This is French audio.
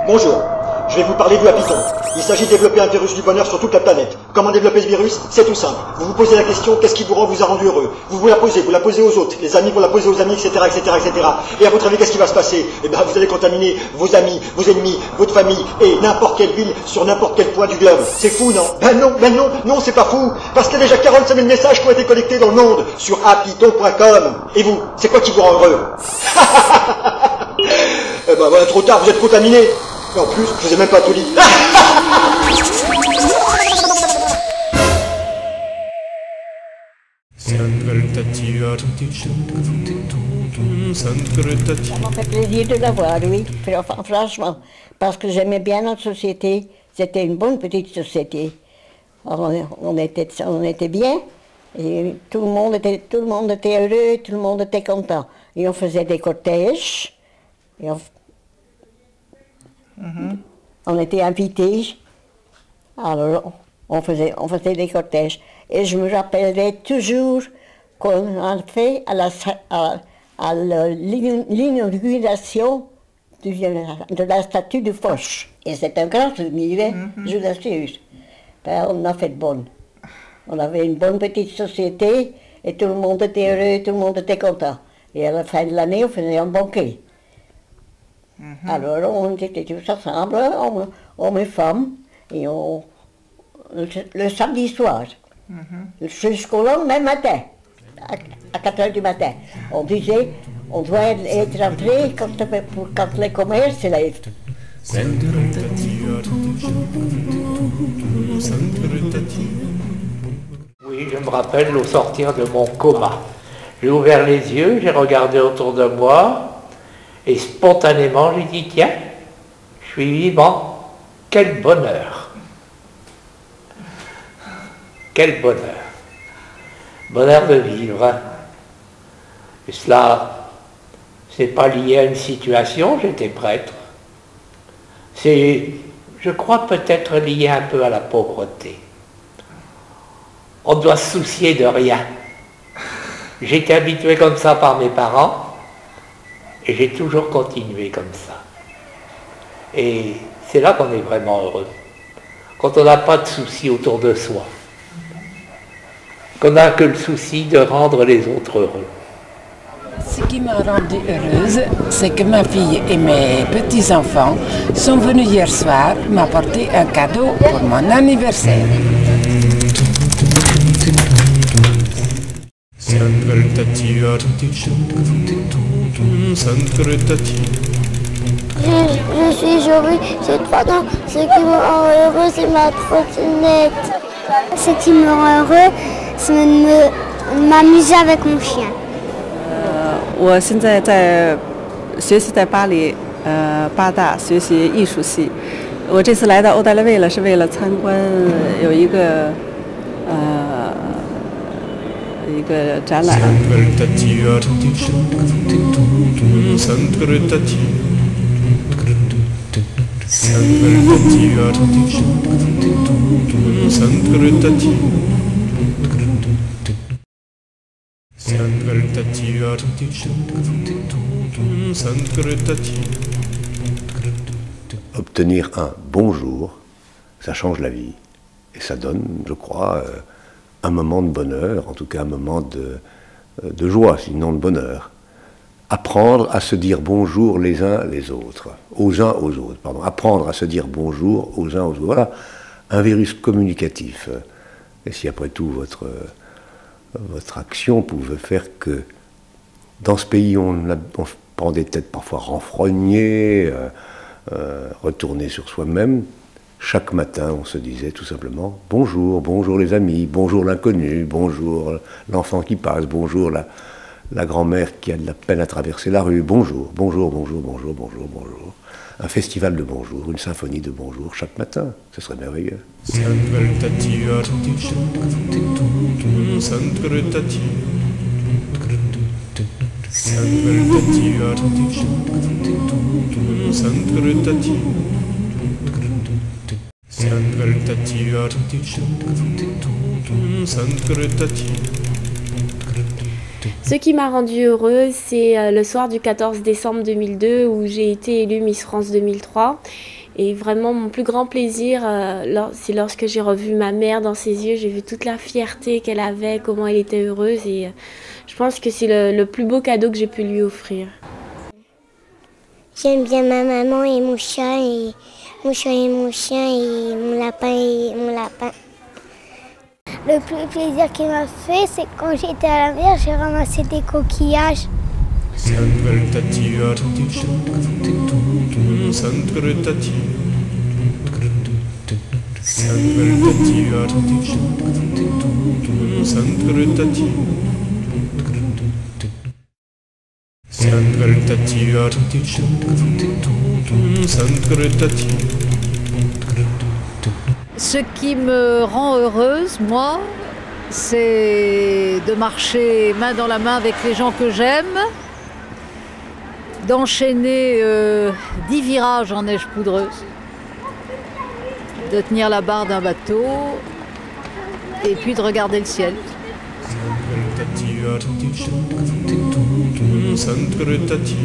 Bonjour, je vais vous parler du Happyton. Il s'agit de développer un virus du bonheur sur toute la planète. Comment développer ce virus? C'est tout simple. Vous vous posez la question, qu'est-ce qui vous a rendu heureux? Vous la posez aux autres, les amis vous la posez aux amis, etc., etc., etc. Et à votre avis, qu'est-ce qui va se passer? Eh bien, vous allez contaminer vos amis, vos ennemis, votre famille et n'importe quelle ville sur n'importe quel point du globe. C'est fou, non? Non, c'est pas fou. Parce qu'il y a déjà 45 000 messages qui ont été collectés dans le monde sur happyton.com. Et vous, c'est quoi qui vous rend heureux? Eh ben voilà, trop tard, vous êtes contaminé. Et en plus, je vous ai même pas tout dit. Ça m'a fait plaisir de l'avoir, oui, franchement, parce que j'aimais bien notre société. C'était une bonne petite société. On était bien, et tout le monde était heureux, tout le monde était content. Et on faisait des cortèges, et on était invités, alors on faisait des cortèges. Et je me rappellerai toujours qu'on a fait à l'inauguration de la statue de Foch. Et c'est un grand souvenir, je l'assure. Ben, on a fait bonne. On avait une bonne petite société et tout le monde était heureux, tout le monde était content. Et à la fin de l'année, on faisait un banquet. Alors on était tous ensemble, hommes et femmes, et le samedi soir, jusqu'au lendemain matin, à 4 heures du matin. On disait, on doit être rentré quand les commerces se lèvent. Oui, je me rappelle au sortir de mon coma. J'ai ouvert les yeux, j'ai regardé autour de moi, et spontanément j'ai dit, tiens, je suis vivant, quel bonheur. Quel bonheur. Bonheur de vivre. Et cela, c'est pas lié à une situation, j'étais prêtre. C'est, je crois, peut-être lié un peu à la pauvreté. On doit se soucier de rien. J'ai été habitué comme ça par mes parents, et j'ai toujours continué comme ça. Et c'est là qu'on est vraiment heureux. Quand on n'a pas de soucis autour de soi. Qu'on n'a que le souci de rendre les autres heureux. Ce qui m'a rendue heureuse, c'est que ma fille et mes petits-enfants sont venus hier soir m'apporter un cadeau pour mon anniversaire. Je suis jolie, j'ai 3 ans. Ce qui me rend heureux, c'est ma trottinette. Ce qui me rend heureux, c'est m'amuser avec mon chien. 我现在在学习在巴黎，八大学习艺术系。我这次来到欧戴勒维勒是为了参观有一个展览。Obtenir un bonjour, ça change la vie. Et ça donne, je crois, un moment de bonheur, en tout cas un moment de joie, sinon de bonheur. Apprendre à se dire bonjour les uns aux autres, pardon. Apprendre à se dire bonjour aux uns aux autres. Voilà, un virus communicatif. Et si après tout votre action pouvait faire que dans ce pays on prend des têtes parfois renfrognées, retourner sur soi-même, chaque matin on se disait tout simplement bonjour, bonjour les amis, bonjour l'inconnu, bonjour l'enfant qui passe, bonjour la grand-mère qui a de la peine à traverser la rue, bonjour, bonjour, bonjour, bonjour, bonjour, bonjour. Un festival de bonjour, une symphonie de bonjour chaque matin, ce serait merveilleux. Ce qui m'a rendue heureuse, c'est le soir du 14 décembre 2002 où j'ai été élue Miss France 2003. Et vraiment, mon plus grand plaisir, c'est lorsque j'ai revu ma mère dans ses yeux. J'ai vu toute la fierté qu'elle avait, comment elle était heureuse. Et je pense que c'est le plus beau cadeau que j'ai pu lui offrir. J'aime bien ma maman et mon chat, et mon chat et mon chien, et mon lapin et mon lapin. Le plus plaisir qu'il m'a fait, c'est quand j'étais à la mer, j'ai ramassé des coquillages. Ce qui me rend heureuse, moi, c'est de marcher main dans la main avec les gens que j'aime, d'enchaîner 10 virages en neige poudreuse, de tenir la barre d'un bateau et puis de regarder le ciel. Sankara Tati